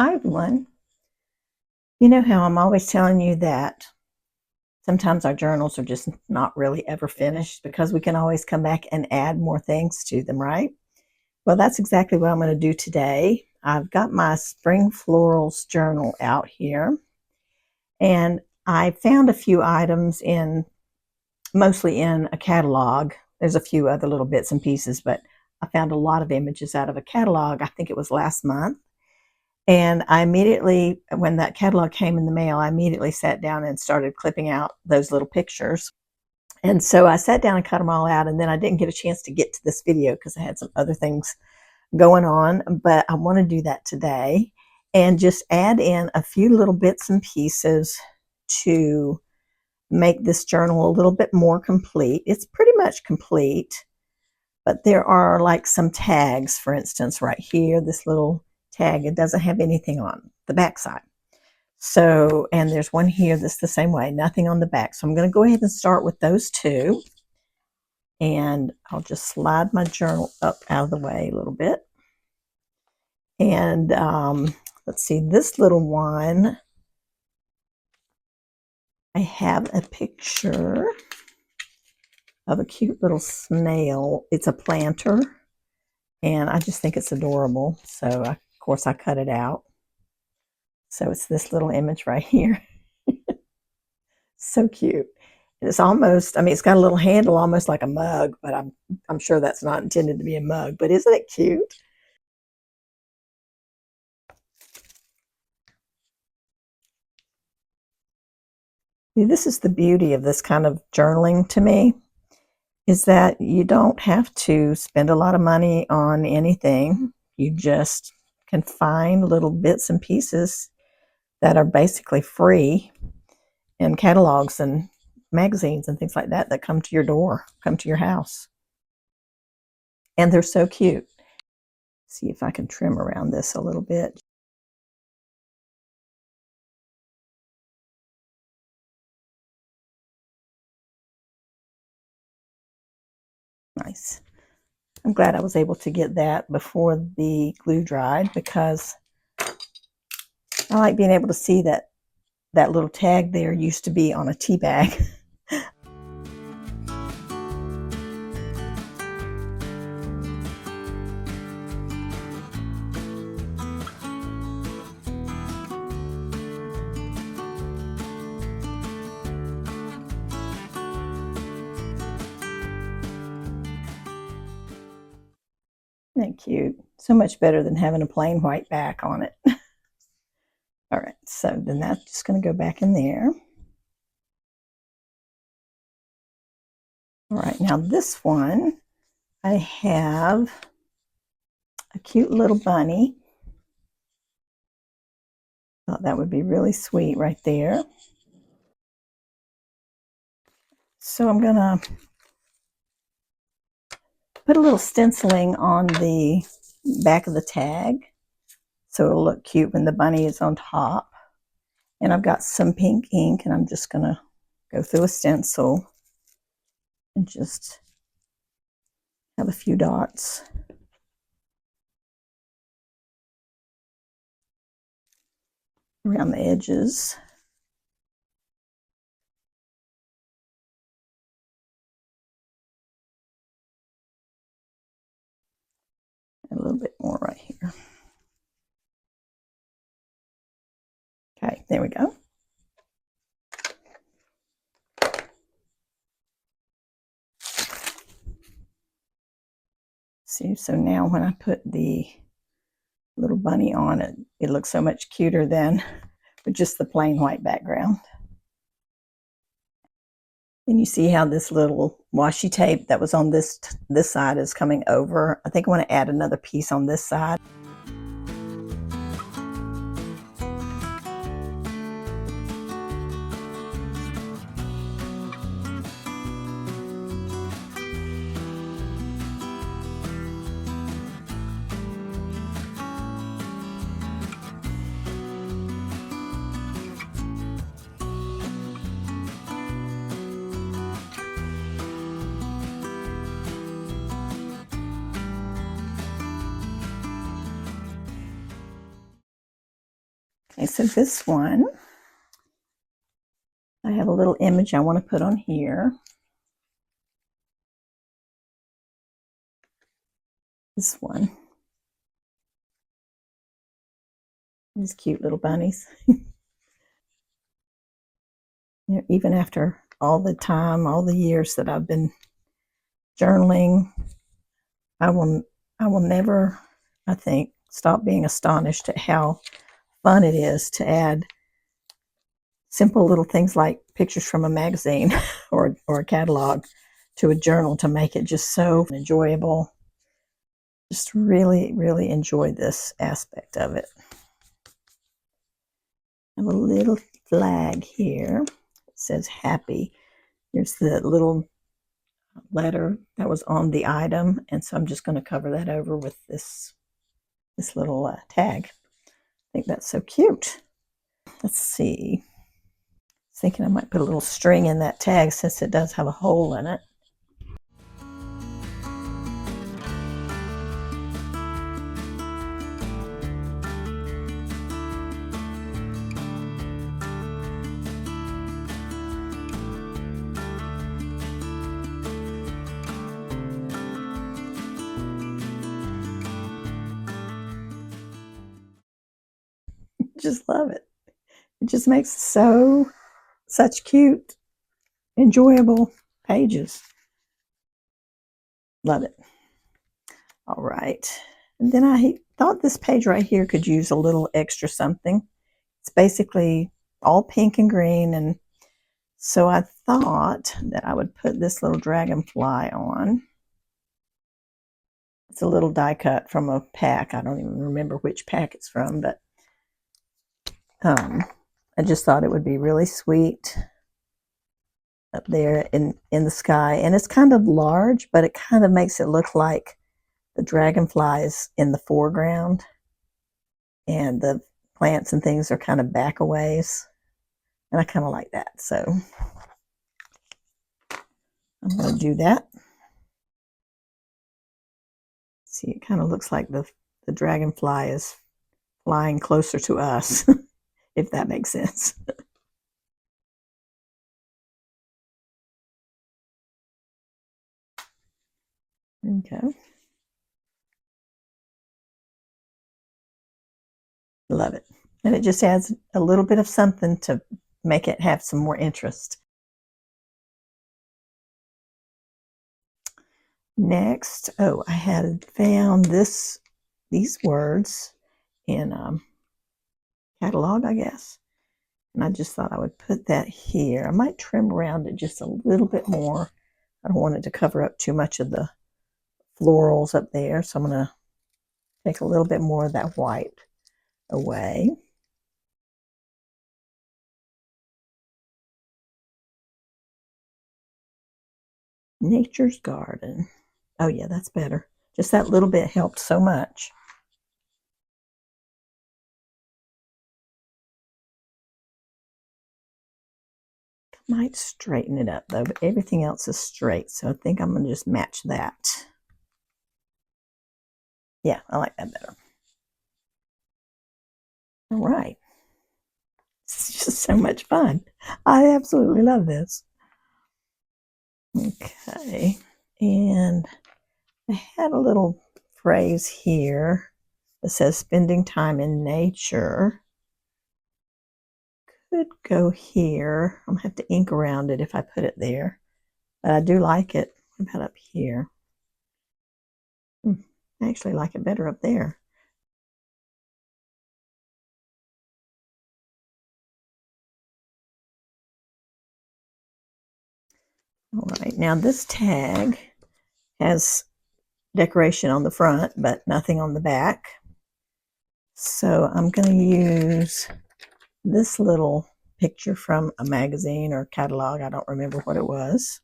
Hi, everyone. You know how I'm always telling you that sometimes our journals are just not really ever finished because we can always come back and add more things to them, right? Well, that's exactly what I'm going to do today. I've got my Spring Florals journal out here, and I found a few items mostly in a catalog. There's a few other little bits and pieces, but I found a lot of images out of a catalog. I think it was last month. And I immediately, when that catalog came in the mail, I immediately sat down and started clipping out those little pictures. And so I sat down and cut them all out, and then I didn't get a chance to get to this video because I had some other things going on, but I want to do that today and just add in a few little bits and pieces to make this journal a little bit more complete. It's pretty much complete, but there are like some tags, for instance, right here, this little tag, it doesn't have anything on the back side. So, and there's one here that's the same way, nothing on the back. So I'm going to go ahead and start with those two. And I'll just slide my journal up out of the way a little bit. And let's see, this little one, I have a picture of a cute little snail. It's a planter, and I just think it's adorable. So, of course, I cut it out. So it's this little image right here. So cute. And it's almost, I mean, it's got a little handle almost like a mug, but I'm sure that's not intended to be a mug, but isn't it cute? This is the beauty of this kind of journaling to me, is that you don't have to spend a lot of money on anything. You just can find little bits and pieces that are basically free in catalogs and magazines and things like that that come to your door, come to your house. And they're so cute. See if I can trim around this a little bit. Nice. I'm glad I was able to get that before the glue dried because I like being able to see that that little tag there used to be on a tea bag. Isn't that cute? So much better than having a plain white back on it. All right, so then that's just going to go back in there. All right, now this one, I have a cute little bunny. Thought that would be really sweet right there. So I'm going to put a little stenciling on the back of the tag so it'll look cute when the bunny is on top. And I've got some pink ink, and I'm just going to go through a stencil and just have a few dots. Around the edges. And a little bit more right here. Okay, there we go. See, so now when I put the little bunny on it, it looks so much cuter than with just the plain white background. And you see how this little washi tape that was on this side is coming over. I think I want to add another piece on this side. Okay, so this one, I have a little image I want to put on here. This one. These cute little bunnies. You know, even after all the time, all the years that I've been journaling, I will never, I think, stop being astonished at how fun it is to add simple little things like pictures from a magazine or a catalog to a journal to make it just so enjoyable. Just really, really enjoy this aspect of it. I have a little flag here. It says happy. There's the little letter that was on the item, and so I'm just going to cover that over with this little tag. I think that's so cute. Let's see. I was thinking I might put a little string in that tag since it does have a hole in it. Just love it. It just makes such cute, enjoyable pages. Love it. All right. And then I thought this page right here could use a little extra something. It's basically all pink and green, and so I thought that I would put this little dragonfly on. It's a little die cut from a pack. I don't even remember which pack it's from, but I just thought it would be really sweet up there in the sky. And it's kind of large, but it kind of makes it look like the dragonfly is in the foreground and the plants and things are kind of back a ways. And I kind of like that. So I'm going to do that. See, it kind of looks like the dragonfly is flying closer to us, if that makes sense. Okay. Love it. And it just adds a little bit of something to make it have some more interest. Next, oh, I had found these words in catalog, I guess. And I just thought I would put that here. I might trim around it just a little bit more. I don't want it to cover up too much of the florals up there. So I'm going to take a little bit more of that white away. Nature's Garden. Oh yeah, that's better. Just that little bit helped so much. Might straighten it up though, but everything else is straight, so I think I'm going to just match that. Yeah, I like that better. All right. It's just so much fun. I absolutely love this. Okay, and I had a little phrase here that says spending time in nature. Could go here. I'm going to have to ink around it if I put it there. But I do like it. What about up here? I actually like it better up there. All right, now this tag has decoration on the front, but nothing on the back. So I'm going to use this little picture from a magazine or catalog. I don't remember what it was.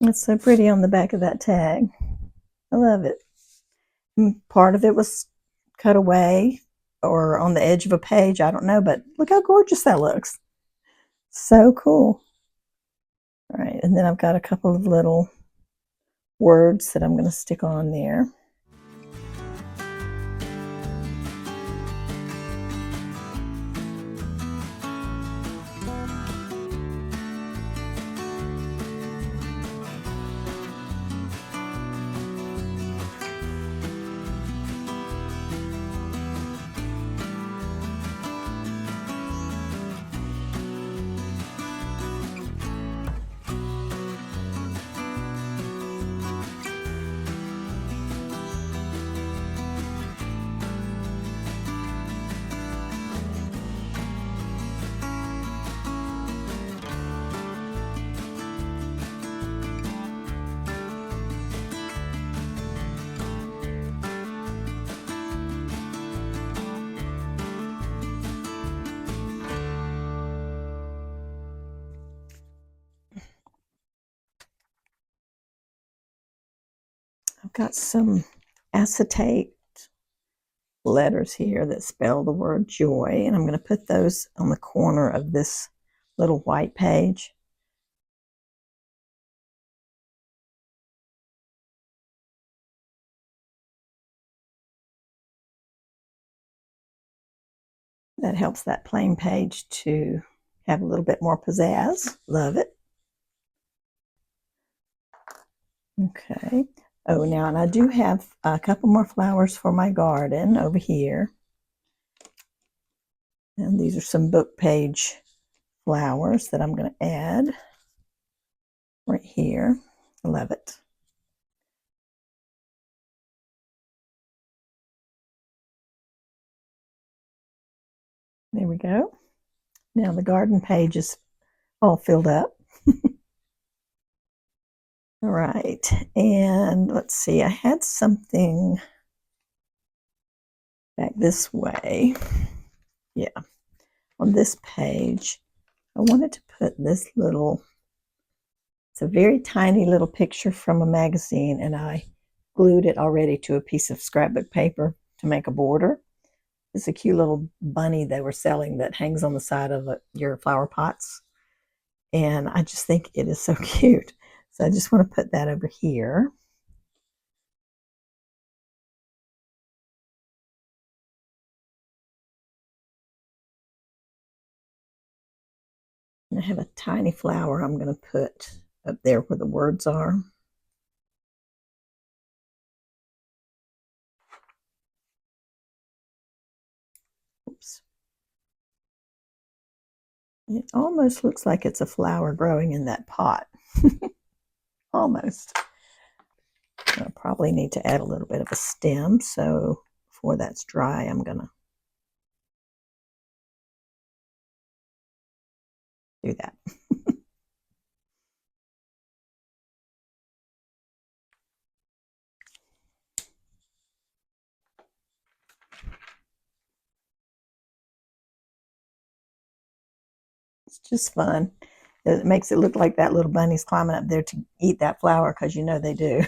It's so pretty on the back of that tag. I love it. Part of it was cut away or on the edge of a page. I don't know, but look how gorgeous that looks. So cool. All right, and then I've got a couple of little words that I'm going to stick on there. I've got some acetate letters here that spell the word joy, and I'm going to put those on the corner of this little white page. That helps that plain page to have a little bit more pizzazz. Love it. Okay. Oh, now, and I do have a couple more flowers for my garden over here. And these are some book page flowers that I'm going to add right here. I love it. There we go. Now the garden page is all filled up. All right, and let's see, I had something back this way. Yeah, on this page, I wanted to put this little, it's a very tiny little picture from a magazine, and I glued it already to a piece of scrapbook paper to make a border. It's a cute little bunny they were selling that hangs on the side of your flower pots. And I just think it is so cute. So I just want to put that over here. And I have a tiny flower I'm going to put up there where the words are. Oops. It almost looks like it's a flower growing in that pot. Almost. I'll probably need to add a little bit of a stem, so before that's dry, I'm going to do that. It's just fun. It makes it look like that little bunny's climbing up there to eat that flower, because you know they do.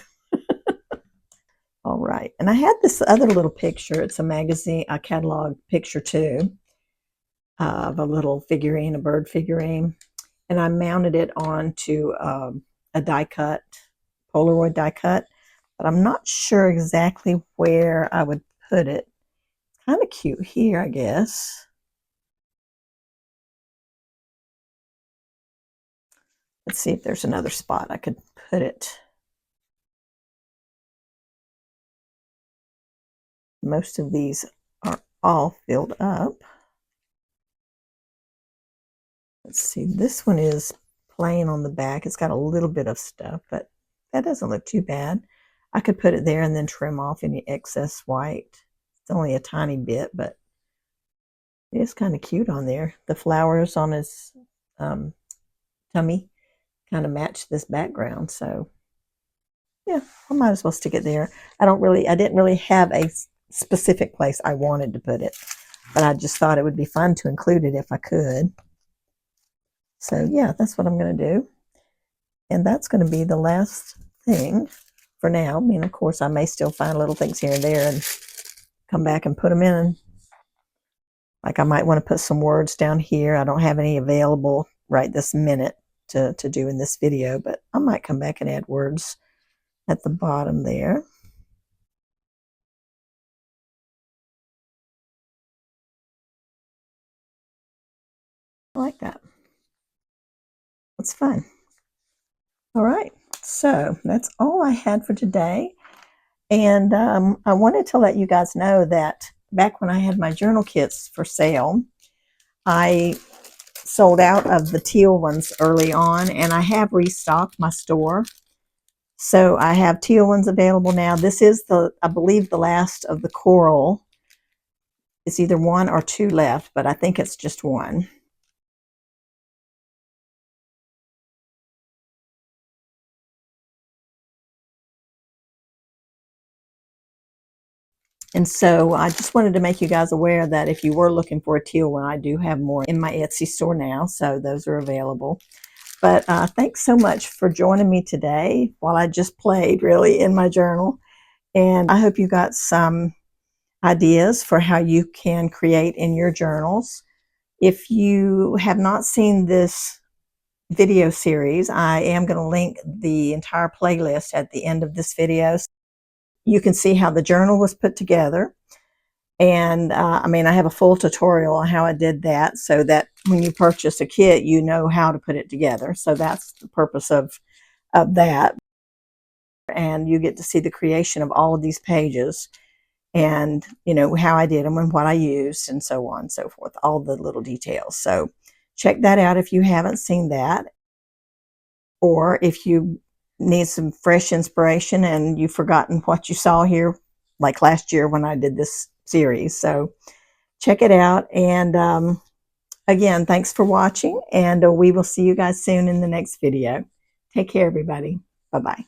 All right, and I had this other little picture. It's a magazine, a catalog picture too, of a little figurine, a bird figurine, and I mounted it onto a die cut, Polaroid die cut, but I'm not sure exactly where I would put it. It's kind of cute here, I guess. Let's see if there's another spot I could put it. Most of these are all filled up. Let's see, this one is plain on the back. It's got a little bit of stuff, but that doesn't look too bad. I could put it there and then trim off any excess white. It's only a tiny bit, but it is kind of cute on there. The flowers on his tummy kind of match this background, so yeah, I might as well stick it there. I didn't really have a specific place I wanted to put it, but I just thought it would be fun to include it if I could. So yeah, that's what I'm going to do. And that's going to be the last thing for now. I mean, of course, I may still find little things here and there and come back and put them in. Like I might want to put some words down here. I don't have any available right this minute to do in this video, but I might come back and add words at the bottom there. I like that. That's fun. All right, so that's all I had for today. And I wanted to let you guys know that back when I had my journal kits for sale, I sold out of the teal ones early on, and I have restocked my store. So I have teal ones available now. This is I believe, the last of the coral. It's either one or two left, but I think it's just one. And so I just wanted to make you guys aware that if you were looking for a teal one, I do have more in my Etsy store now, so those are available. But thanks so much for joining me today while I just played really in my journal. And I hope you got some ideas for how you can create in your journals. If you have not seen this video series, I am going to link the entire playlist at the end of this video. You can see how the journal was put together. And I mean, I have a full tutorial on how I did that so that when you purchase a kit, you know how to put it together. So that's the purpose of that. And you get to see the creation of all of these pages and, you know, how I did them and what I used and so on and so forth, all the little details. So check that out if you haven't seen that. Or if you need some fresh inspiration and you've forgotten what you saw here, like last year when I did this series. So check it out. And again, thanks for watching, and we will see you guys soon in the next video. Take care, everybody. Bye-bye.